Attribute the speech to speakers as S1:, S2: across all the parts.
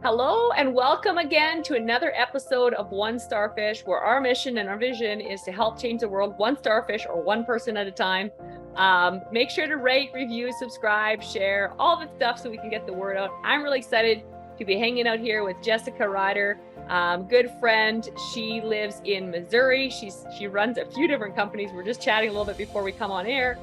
S1: Hello and welcome again to another episode of One Starfish, where our mission and our vision is to help change the world one starfish or one person at a time. Make sure to rate, review, subscribe, share, all the stuff so we can get the word out. I'm really excited to be hanging out here with Jessica Ryder, good friend. She lives in Missouri. She runs a few different companies. We're just chatting a little bit before we come on air.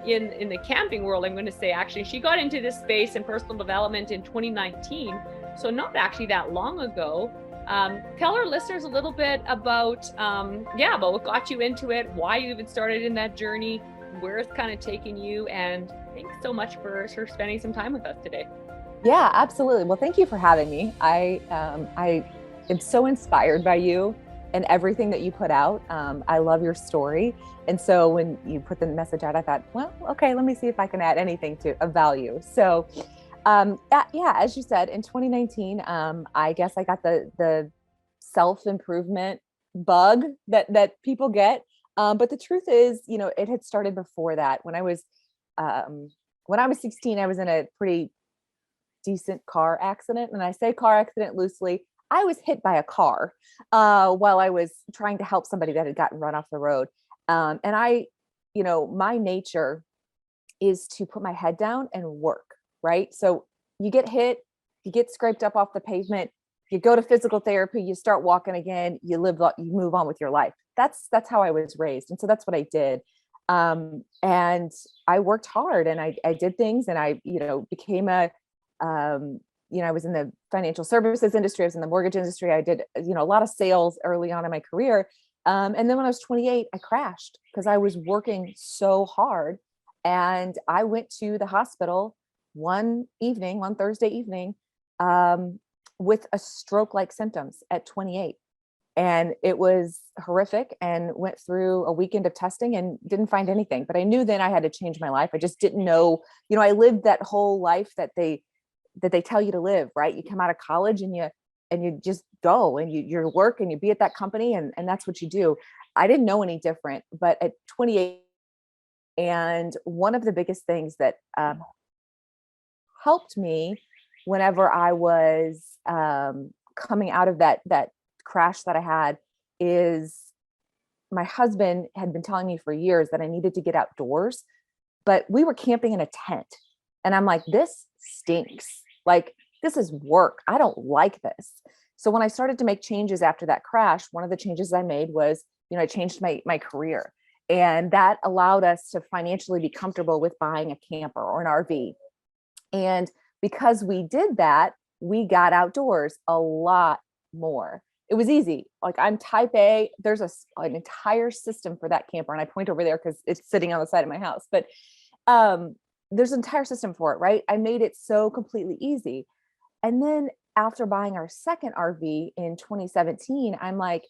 S1: In the camping world, I'm going to say, actually, she got into this space in personal development in 2019. So not actually that long ago. Tell our listeners a little bit about what got you into it, why you even started in that journey, where it's kind of taken you, and thanks so much for spending some time with us today.
S2: Yeah, absolutely. Well, thank you for having me. I am so inspired by you and everything that you put out. I love your story. And so when you put the message out, I thought, well, okay, let me see if I can add anything of value. So as you said, in 2019, I guess I got the self-improvement bug that people get. But the truth is, it had started before that. When I was 16, I was in a pretty decent car accident. And I say car accident loosely. I was hit by a car while I was trying to help somebody that had gotten run off the road. My nature is to put my head down and work. Right. So you get hit, you get scraped up off the pavement, you go to physical therapy, you start walking again, you move on with your life. That's how I was raised. And so that's what I did. And I worked hard and I did things, and I, became I was in the financial services industry. I was in the mortgage industry. I did, a lot of sales early on in my career. And then when I was 28, I crashed because I was working so hard. And I went to the hospital one Thursday evening, with a stroke-like symptoms at 28. And it was horrific, and went through a weekend of testing and didn't find anything. But I knew then I had to change my life. I just didn't know, I lived that whole life that they tell you to live, right? You come out of college and you just go and you work and you be at that company, and that's what you do. I didn't know any different, but at 28, and one of the biggest things that helped me whenever I was coming out of that crash that I had is my husband had been telling me for years that I needed to get outdoors, but we were camping in a tent. And I'm like, this stinks. Like, this is work. I don't like this. So when I started to make changes after that crash, one of the changes I made was, I changed my career. And that allowed us to financially be comfortable with buying a camper or an RV. And because we did that, we got outdoors a lot more. It was easy. Like, I'm type A, there's an entire system for that camper. And I point over there because it's sitting on the side of my house, but there's an entire system for it, right? I made it so completely easy. And then after buying our second RV in 2017, I'm like,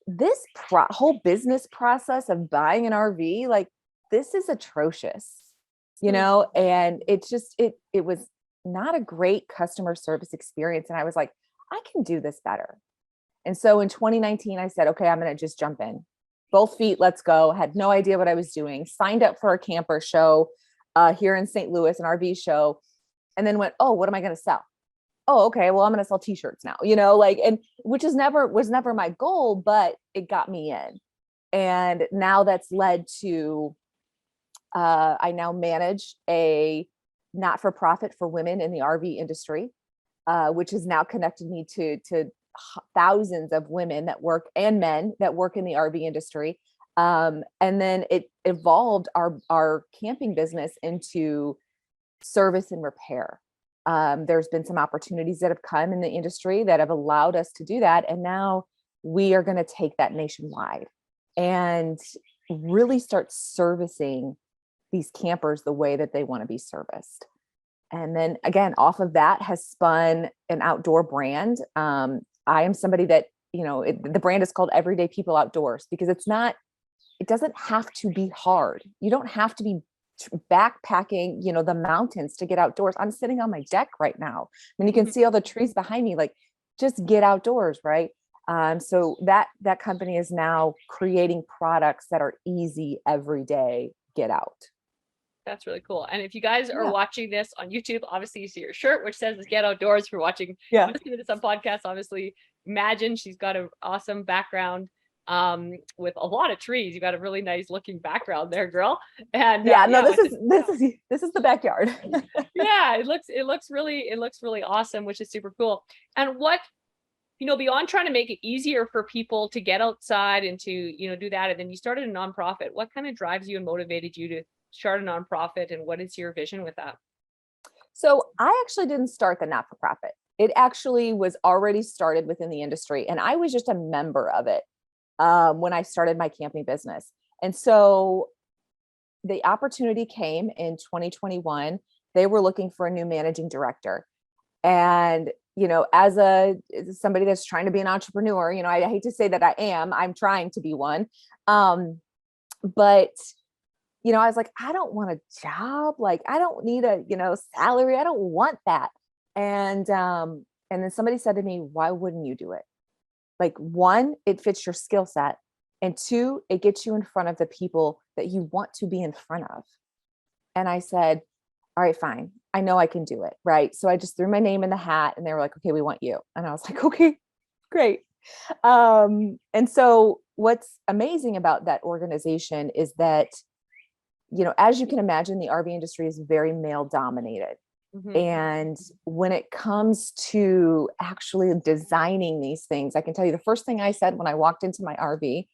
S2: this whole business process of buying an RV, like, this is atrocious, and it's just, it was not a great customer service experience. And I was like, I can do this better. And so in 2019, I said, okay, I'm going to just jump in, both feet, let's go. Had no idea what I was doing, signed up for a camper show here in St. Louis, an RV show, and then went, oh, what am I going to sell? Oh, okay, well, I'm going to sell t-shirts now, and which was never my goal, but it got me in. And now that's led to, I now manage a not-for-profit for women in the RV industry, which has now connected me to thousands of women that work, and men that work in the RV industry. And then it evolved our camping business into service and repair. There's been some opportunities that have come in the industry that have allowed us to do that. And now we are going to take that nationwide and really start servicing these campers the way that they want to be serviced. And then again, off of that has spun an outdoor brand. I am somebody that, the brand is called Everyday People Outdoors, because it doesn't have to be hard. You don't have to be backpacking, the mountains to get outdoors. I'm sitting on my deck right now. I mean, you can see all the trees behind me, like, just get outdoors. Right. So that company is now creating products that are easy, everyday get out.
S1: That's really cool. And if you guys are
S2: Yeah.
S1: watching this on YouTube, obviously you see your shirt, which says Get Outdoors. If you're
S2: Yeah.
S1: listening to this on podcast, obviously imagine she's got an awesome background with a lot of trees. You got a really nice looking background there, girl. And
S2: Yeah. No,
S1: yeah,
S2: this is the backyard.
S1: yeah, it looks really awesome, which is super cool. And what, beyond trying to make it easier for people to get outside and to, do that, and then you started a nonprofit, what kind of drives you and motivated you to start a nonprofit, and what is your vision with that?
S2: So I actually didn't start the not-for-profit. It actually was already started within the industry, and I was just a member of it when I started my camping business. And so the opportunity came in 2021. They were looking for a new managing director. And, as somebody that's trying to be an entrepreneur, I hate to say that I'm trying to be one. But I was like, I don't want a job. Like, I don't need a, salary. I don't want that. And then somebody said to me, why wouldn't you do it? Like, one, it fits your skill set. And two, it gets you in front of the people that you want to be in front of. And I said, all right, fine. I know I can do it. Right. So I just threw my name in the hat and they were like, okay, we want you. And I was like, okay, great. And so what's amazing about that organization is that, as you can imagine, the RV industry is very male dominated.
S1: Mm-hmm.
S2: And when it comes to actually designing these things, I can tell you the first thing I said when I walked into my RV,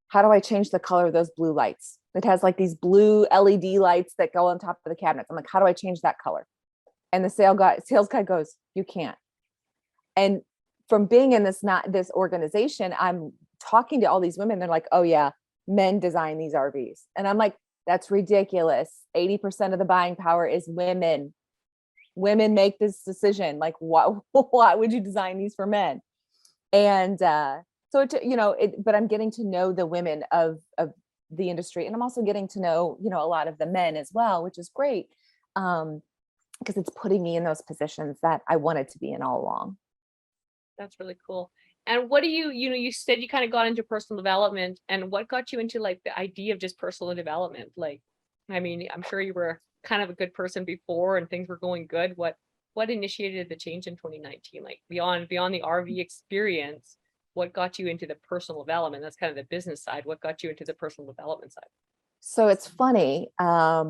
S2: how do I change the color of those blue lights? It has like these blue LED lights that go on top of the cabinets. I'm like, how do I change that color? And the sales guy goes, you can't. And from being in this organization, I'm talking to all these women. They're like, oh yeah, men design these RVs. And I'm like, that's ridiculous. 80% of the buying power is women. Women make this decision. Like, why would you design these for men? And so but I'm getting to know the women of the industry, and I'm also getting to know, a lot of the men as well, which is great. Because it's putting me in those positions that I wanted to be in all along.
S1: That's really cool. And what do you said you kind of got into personal development, and what got you into like the idea of just personal development? Like, I mean, I'm sure you were kind of a good person before and things were going good. What initiated the change in 2019? Like beyond the RV experience, what got you into the personal development? That's kind of the business side. What got you into the personal development side?
S2: So it's funny. I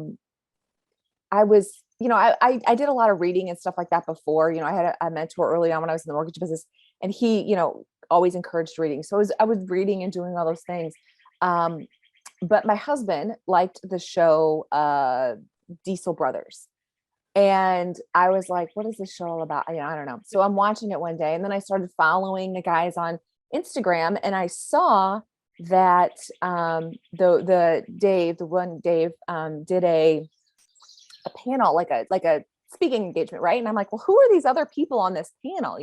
S2: was, I did a lot of reading and stuff like that before. I had a mentor early on when I was in the mortgage business, and he, always encouraged reading. So I was reading and doing all those things. But my husband liked the show Diesel Brothers. And I was like, what is this show all about? I don't know. So I'm watching it one day, and then I started following the guys on Instagram, and I saw that the Dave did a panel, like a speaking engagement, right? And I'm like, well, who are these other people on this panel,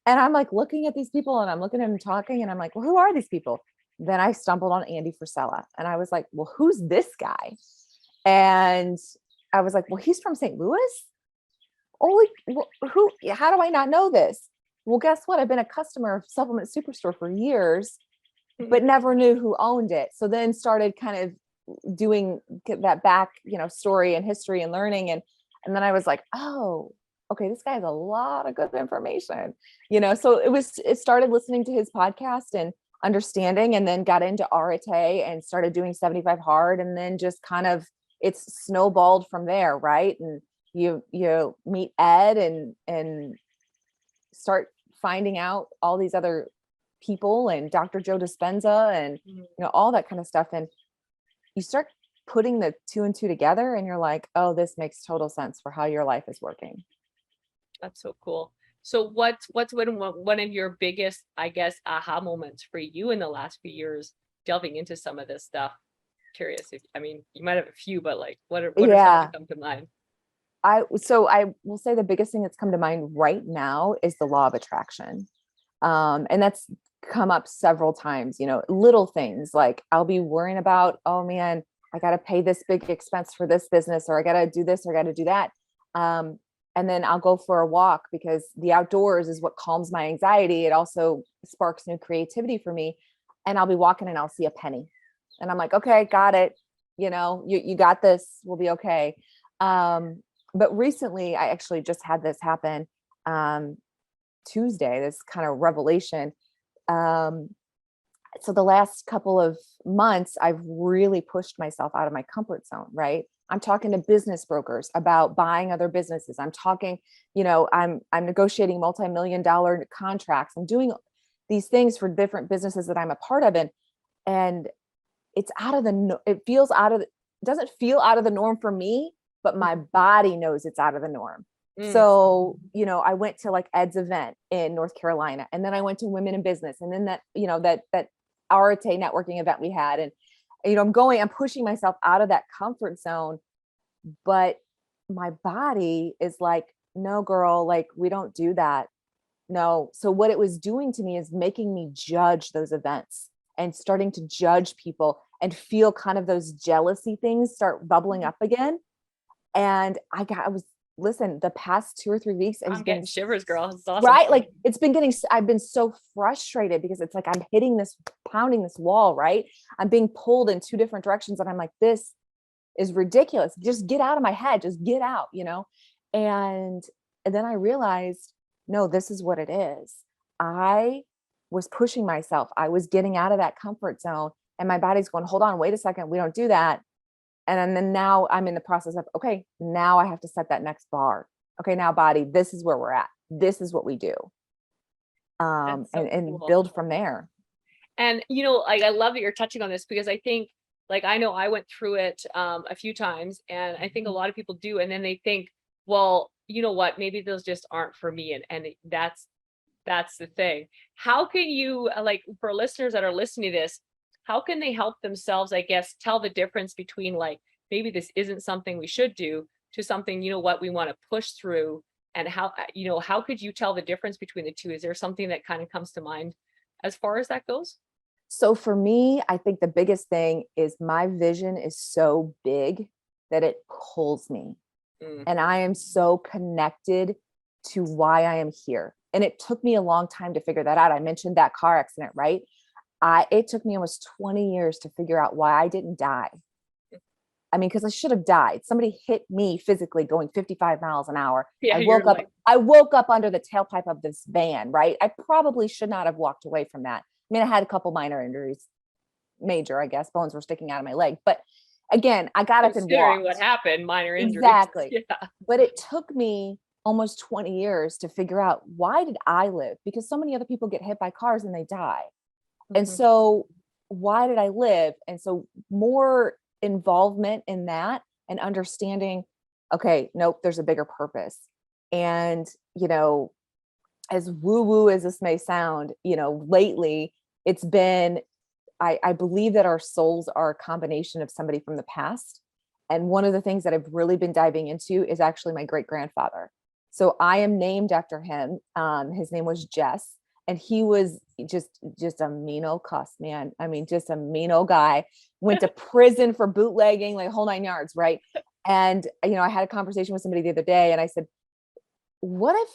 S2: And I'm like looking at these people, and I'm looking at them talking, and I'm like, well, who are these people? Then I stumbled on Andy Frisella, and I was like, well, who's this guy? And I was like, well, he's from St. Louis. Oh, how do I not know this? Well, guess what? I've been a customer of Supplement Superstore for years, but never knew who owned it. So then started kind of doing that back, story and history and learning. And then I was like, oh, okay, this guy has a lot of good information, so it started listening to his podcast and understanding, and then got into Arate and started doing 75 hard. And then just kind of, it's snowballed from there. Right. And you meet Ed and start finding out all these other people, and Dr. Joe Dispenza, and, all that kind of stuff. And you start putting the two and two together, and you're like, oh, this makes total sense for how your life is working.
S1: That's so cool. So what's been one of your biggest, I guess, aha moments for you in the last few years delving into some of this stuff? Curious if, you might have a few, but like what are some that come to mind?
S2: I will say the biggest thing that's come to mind right now is the law of attraction. And that's come up several times, little things like I'll be worrying about, oh man, I got to pay this big expense for this business, or I got to do this, or I got to do that. And then I'll go for a walk, because the outdoors is what calms my anxiety. It also sparks new creativity for me. And I'll be walking, and I'll see a penny, and I'm like, okay, got it. you got this, we'll be okay. But recently I actually just had this happen, Tuesday, this kind of revelation. Um, so the last couple of months, I've really pushed myself out of my comfort zone, right? I'm talking to business brokers about buying other businesses. I'm talking, I'm negotiating multi-million dollar contracts. I'm doing these things for different businesses that I'm a part of. And it's it feels it doesn't feel out of the norm for me, but my body knows it's out of the norm. So, I went to like Ed's event in North Carolina, and then I went to Women in Business, and then that Arate networking event we had. And, I'm pushing myself out of that comfort zone, but my body is like, no, girl, like we don't do that. No. So what it was doing to me is making me judge those events and starting to judge people and feel kind of those jealousy things start bubbling up again. And listen, the past 2 or 3 weeks,
S1: I'm getting shivers, girl. It's awesome.
S2: Right? Like I've been so frustrated because it's like I'm pounding this wall, right? I'm being pulled in 2 different directions. And I'm like, this is ridiculous. Just get out of my head. Just get out, And then I realized, no, this is what it is. I was pushing myself. I was getting out of that comfort zone, and my body's going, hold on, wait a second. We don't do that. And then now I'm in the process of, okay, now I have to set that next bar. Okay, now body, this is where we're at. This is what we do. And
S1: cool.
S2: Build from there.
S1: And, I love that you're touching on this, because I think, like, I know I went through it a few times, and I think a lot of people do. And then they think, well, you know what, maybe those just aren't for me. And that's the thing. How can you, like, for listeners that are listening to this, how can they help themselves, I guess, tell the difference between, like, maybe this isn't something we should do to something, what we want to push through? And how could you tell the difference between the two? Is there something that kind of comes to mind as far as that goes?
S2: So for me, I think the biggest thing is my vision is so big that it pulls me. And I am so connected to why I am here. And it took me a long time to figure that out. I mentioned that car accident, right? It took me almost 20 years to figure out why I didn't die. I mean, because I should have died. Somebody hit me physically going 55 miles an hour.
S1: Yeah,
S2: I woke up under the tailpipe of this van, right? I probably should not have walked away from that. I mean, I had a couple minor injuries, major, I guess. Bones were sticking out of my leg. But again, I got up and walked.
S1: What happened, minor injuries.
S2: Exactly.
S1: Yeah.
S2: But it took me almost 20 years to figure out, why did I live? Because so many other people get hit by cars and they die. And so why did I live? And so more involvement in that and understanding, okay, nope, there's a bigger purpose. And, as woo-woo as this may sound, lately it's been, I believe that our souls are a combination of somebody from the past. And one of the things that I've really been diving into is actually my great-grandfather. So I am named after him. His name was Jess. And he was just a mean old cuss, man. I mean, just a mean old guy. Went to prison for bootlegging, like whole 9 yards, right? And, I had a conversation with somebody the other day, and I said, what if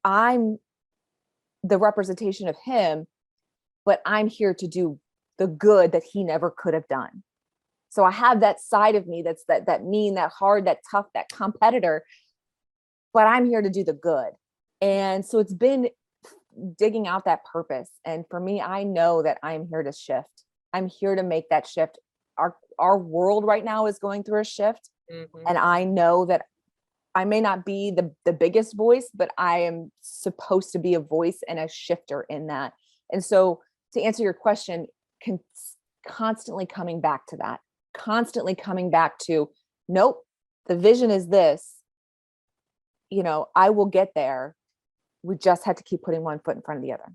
S2: I'm the representation of him, but I'm here to do the good that he never could have done? So I have that side of me that's that mean, that hard, that tough, that competitor, but I'm here to do the good. And so it's been digging out that purpose. And for me, I know that I'm here to shift. I'm here to make that shift. Our world right now is going through a shift. And I know that I may not be the biggest voice, but I am supposed to be a voice and a shifter in that. And so to answer your question, constantly coming back to that, constantly coming back to, nope, the vision is this, I will get there. We just had to keep putting one foot in front of the other.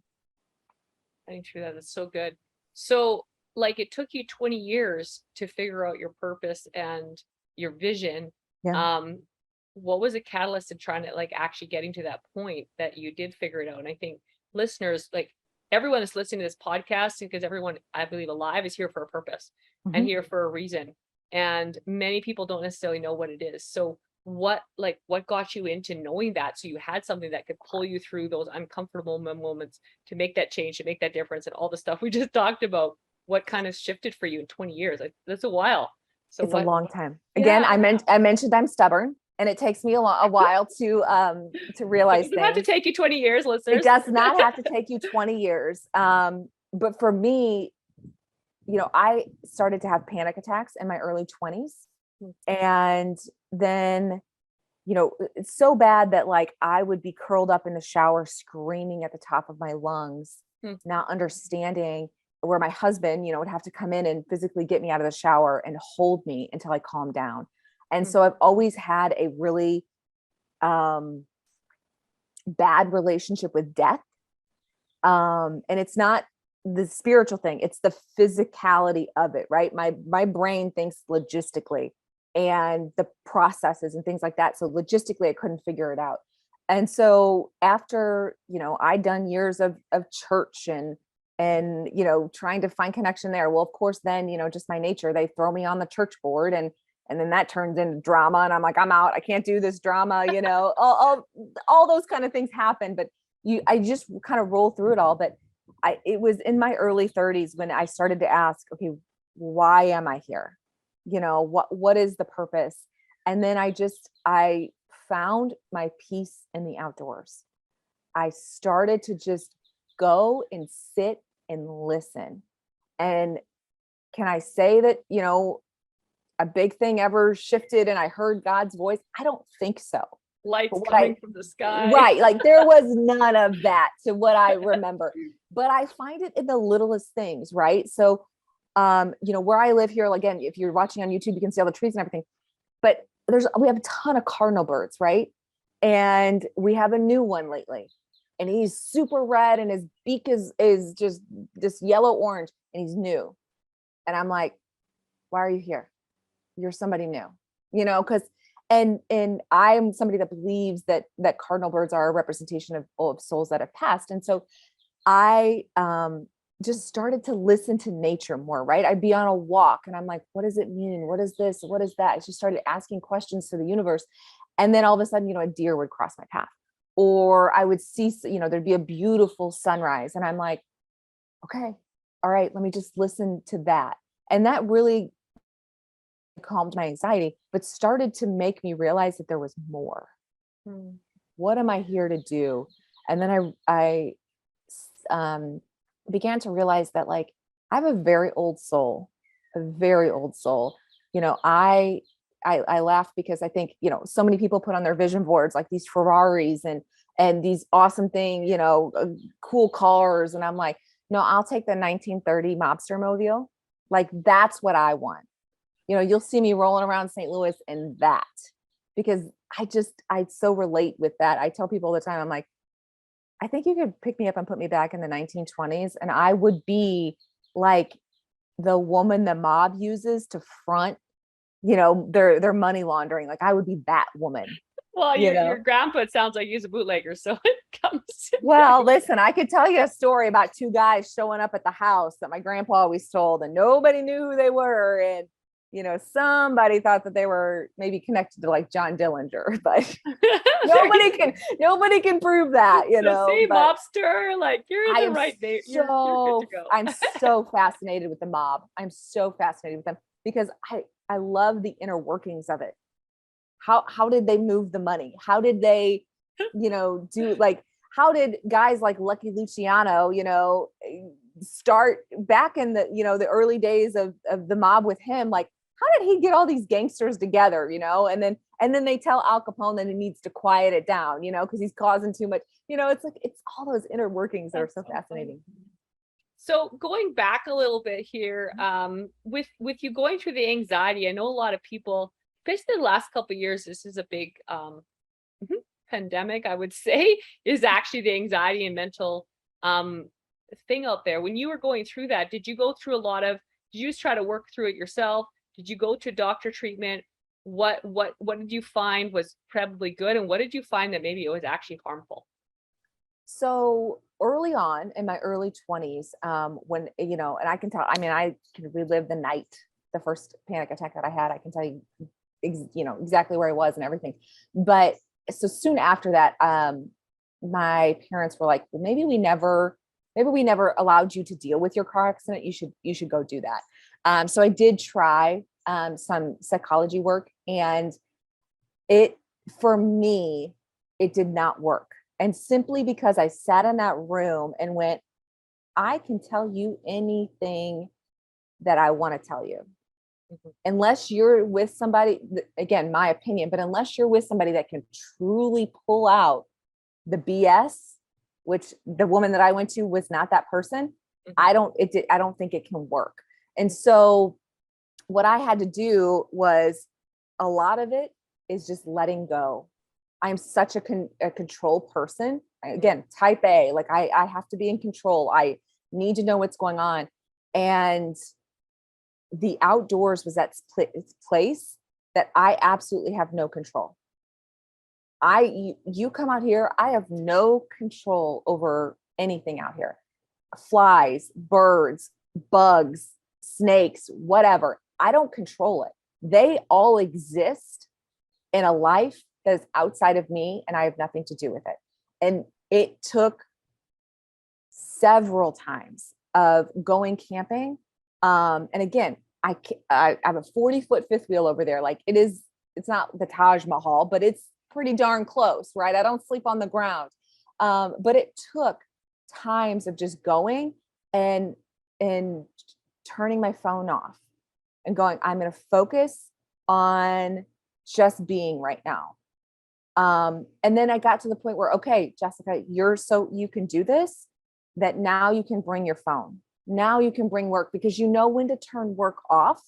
S1: I think true. That's so good. So, like, it took you 20 years to figure out your purpose and your vision.
S2: Yeah.
S1: What was a catalyst in trying to, like, actually getting to that point that you did figure it out? And I think listeners, like, everyone that's listening to this podcast, because everyone, I believe, alive is here for a purpose and here for a reason. And many people don't necessarily know what it is. So what got you into knowing that, so you had something that could pull you through those uncomfortable moments to make that change, to make that difference, and all the stuff we just talked about? What kind of shifted for you in 20 years? Like, that's a while. So
S2: It's a
S1: what?
S2: long time. Again,
S1: Yeah.
S2: I mentioned I'm stubborn, and it takes me a while to realize
S1: It doesn't have to
S2: things.
S1: take you 20 years,
S2: It
S1: listeners.
S2: does not have to take you 20 years. But for me, I started to have panic attacks in my early 20s. And then, it's so bad that like I would be curled up in the shower screaming at the top of my lungs,
S1: Hmm.
S2: not understanding, where my husband, would have to come in and physically get me out of the shower and hold me until I calmed down. And
S1: Hmm.
S2: so I've always had a really bad relationship with death. And it's not the spiritual thing, it's the physicality of it, right? My brain thinks logistically and the processes and things like that. So logistically I couldn't figure it out. And so after, I'd done years of church and trying to find connection there, well, of course, then, just my nature, they throw me on the church board, and then that turns into drama, and I'm like, I'm out, I can't do this drama, all those kind of things happen. But I just kind of roll through it all. But it was in my early 30s when I started to ask, okay, why am I here? What is the purpose? And then I found my peace in the outdoors. I started to just go and sit and listen. And can I say that, a big thing ever shifted and I heard God's voice? I don't think so.
S1: Lights coming from the sky.
S2: Right. Like there was none of that to what I remember, but I find it in the littlest things. Right. So, where I live here, again, if you're watching on YouTube, you can see all the trees and everything, but we have a ton of cardinal birds. Right. And we have a new one lately, and he's super red and his beak is just this yellow orange, and he's new. And I'm like, why are you here? You're somebody new, because and I'm somebody that believes that cardinal birds are a representation of souls that have passed. And so I just started to listen to nature more, right? I'd be on a walk and I'm like, what does it mean? What is this? What is that? I just started asking questions to the universe. And then all of a sudden, a deer would cross my path, or I would see, there'd be a beautiful sunrise. And I'm like, okay, all right, let me just listen to that. And that really calmed my anxiety, but started to make me realize that there was more. What am I here to do? And then I began to realize that like I have a very old soul, a very old soul. I laugh because I think, so many people put on their vision boards like these Ferraris and these awesome thing, cool cars. And I'm like, no, I'll take the 1930 mobster mobile. Like that's what I want. You'll see me rolling around St. Louis in that, because I so relate with that. I tell people all the time, I'm like, I think you could pick me up and put me back in the 1920s, and I would be like the woman the mob uses to front, their money laundering. Like I would be that woman.
S1: Well, your grandpa, it sounds like he's a bootlegger, so it comes.
S2: Well, listen, I could tell you a story about two guys showing up at the house that my grandpa always told, and nobody knew who they were. And somebody thought that they were maybe connected to like John Dillinger, but nobody can prove that,
S1: See,
S2: but
S1: mobster, like you're in the right there. You're good to go.
S2: I'm so fascinated with the mob. I'm so fascinated with them because I love the inner workings of it. How did they move the money? How did they, do like, how did guys like Lucky Luciano, start back in the, the early days of the mob with him? Like, how did he get all these gangsters together, and then they tell Al Capone that he needs to quiet it down, because he's causing too much, it's like, it's all those inner workings that are so fascinating.
S1: So going back a little bit here, with you going through the anxiety, I know a lot of people, especially the last couple of years, this is a big pandemic, I would say, is actually the anxiety and mental thing out there. When you were going through that, did you go through did you just try to work through it yourself? Did you go to doctor treatment? What did you find was probably good, and what did you find that maybe it was actually harmful?
S2: So early on in my early 20s, when, and I can tell, I can relive the night, the first panic attack that I had. I can tell you, exactly where I was and everything. But so soon after that, my parents were like, well, maybe we never allowed you to deal with your car accident. You should go do that. So I did try some psychology work, and for me, it did not work. And simply because I sat in that room and went, I can tell you anything that I want to tell you. Mm-hmm. Unless you're with somebody, again, my opinion, but unless you're with somebody that can truly pull out the BS, which the woman that I went to was not that person, mm-hmm. I don't think it can work. And so what I had to do was, a lot of it is just letting go. I'm such a control person. Again, type A, like I have to be in control. I need to know what's going on. And the outdoors was that place that I absolutely have no control. You come out here, I have no control over anything out here. Flies, birds, bugs, snakes, whatever. I don't control it. They all exist in a life that is outside of me, and I have nothing to do with it. And it took several times of going camping. And again, I have a 40-foot fifth wheel over there. Like it's not the Taj Mahal, but it's pretty darn close, right? I don't sleep on the ground. But it took times of just going and turning my phone off and going, I'm going to focus on just being right now. And then I got to the point where, okay, Jessica, you can do this, that now you can bring your phone. Now you can bring work, because you know when to turn work off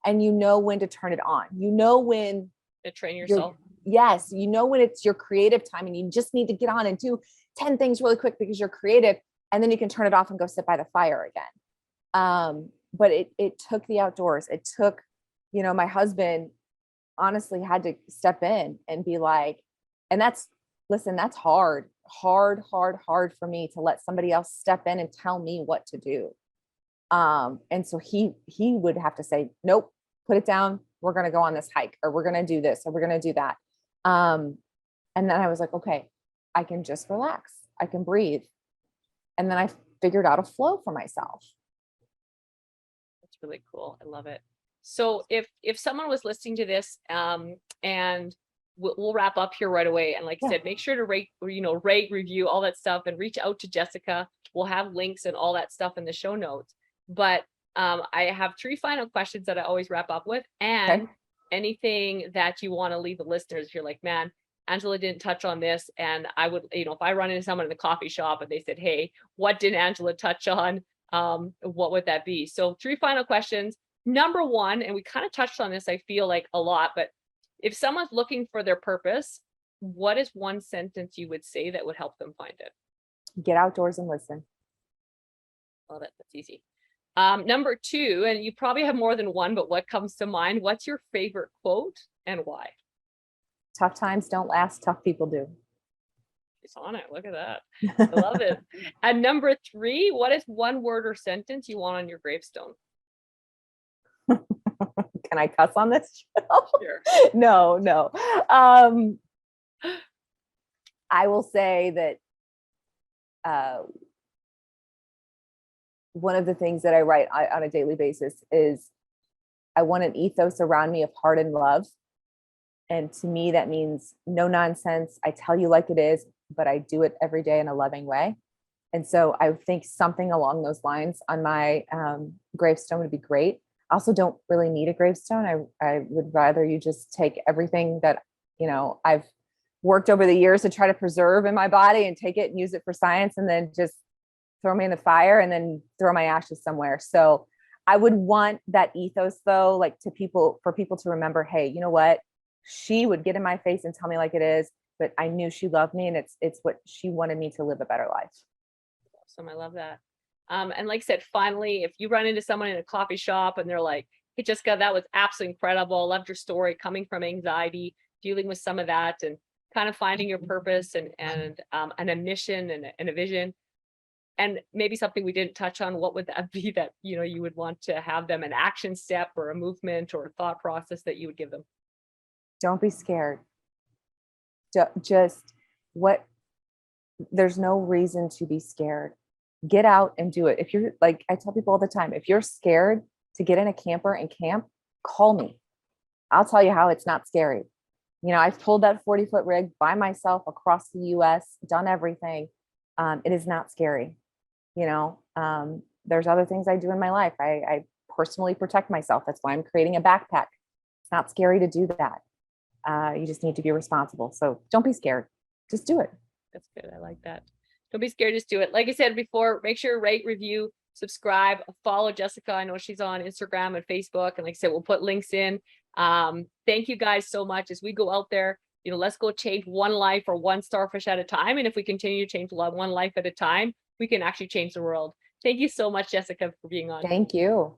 S2: and you know when to turn it on. You know when
S1: to train yourself.
S2: Yes. You know when it's your creative time and you just need to get on and do 10 things really quick because you're creative, and then you can turn it off and go sit by the fire again. But it took the outdoors. It took, my husband honestly had to step in and be like, and that's hard for me to let somebody else step in and tell me what to do. And so he would have to say, nope, put it down. We're going to go on this hike, or we're going to do this, or we're going to do that. And then I was like, okay, I can just relax. I can breathe. And then I figured out a flow for myself.
S1: That's really cool. I love it. So if someone was listening to this, and we'll wrap up here right away. And like I said, make sure to rate, review, all that stuff, and reach out to Jessica. We'll have links and all that stuff in the show notes. But I have 3 final questions that I always wrap up with, and anything that you want to leave the listeners. If you're like, man, Angela didn't touch on this, and I would, if I run into someone in the coffee shop and they said, hey, what did Angela touch on? What would that be? So 3 final questions. Number 1, and we kind of touched on this, I feel like a lot, but if someone's looking for their purpose, what is one sentence you would say that would help them find it?
S2: Get outdoors and listen.
S1: Well, that's easy. Number 2, and you probably have more than one, but what comes to mind? What's your favorite quote and why?
S2: Tough times don't last, tough people do.
S1: She's on it. Look at that. I love it. And number 3, what is one word or sentence you want on your gravestone?
S2: Can I cuss on this show?
S1: Sure.
S2: No. I will say that one of the things that I write on a daily basis is I want an ethos around me of heart and love. And to me, that means no nonsense. I tell you like it is, but I do it every day in a loving way. And so I think something along those lines on my gravestone would be great. I also don't really need a gravestone. I would rather you just take everything that, I've worked over the years to try to preserve in my body and take it and use it for science, and then just throw me in the fire and then throw my ashes somewhere. So I would want that ethos, though, like for people to remember, hey, you know what? She would get in my face and tell me like it is, but I knew she loved me, and it's what she wanted me to live a better life.
S1: Awesome. I love that. And like I said, finally, if you run into someone in a coffee shop and they're like, hey, Jessica, that was absolutely incredible. Loved your story, coming from anxiety, dealing with some of that, and kind of finding your purpose and a mission and a vision. And maybe something we didn't touch on, what would that be that, you would want to have them an action step or a movement or a thought process that you would give them?
S2: Don't be scared. There's no reason to be scared. Get out and do it. If you're like, I tell people all the time, if you're scared to get in a camper and camp, call me. I'll tell you how it's not scary. You know, I've pulled that 40-foot rig by myself across the US, done everything. It is not scary. You know, there's other things I do in my life. I personally protect myself. That's why I'm creating a backpack. It's not scary to do that. You just need to be responsible. So don't be scared. Just do it.
S1: That's good. I like that. Don't be scared. Just do it. Like I said before, make sure rate, review, subscribe, follow Jessica. I know she's on Instagram and Facebook. And like I said, we'll put links in. Thank you guys so much as we go out there. You know, let's go change one life or one starfish at a time. And if we continue to change one life at a time, we can actually change the world. Thank you so much, Jessica, for being on.
S2: Thank you.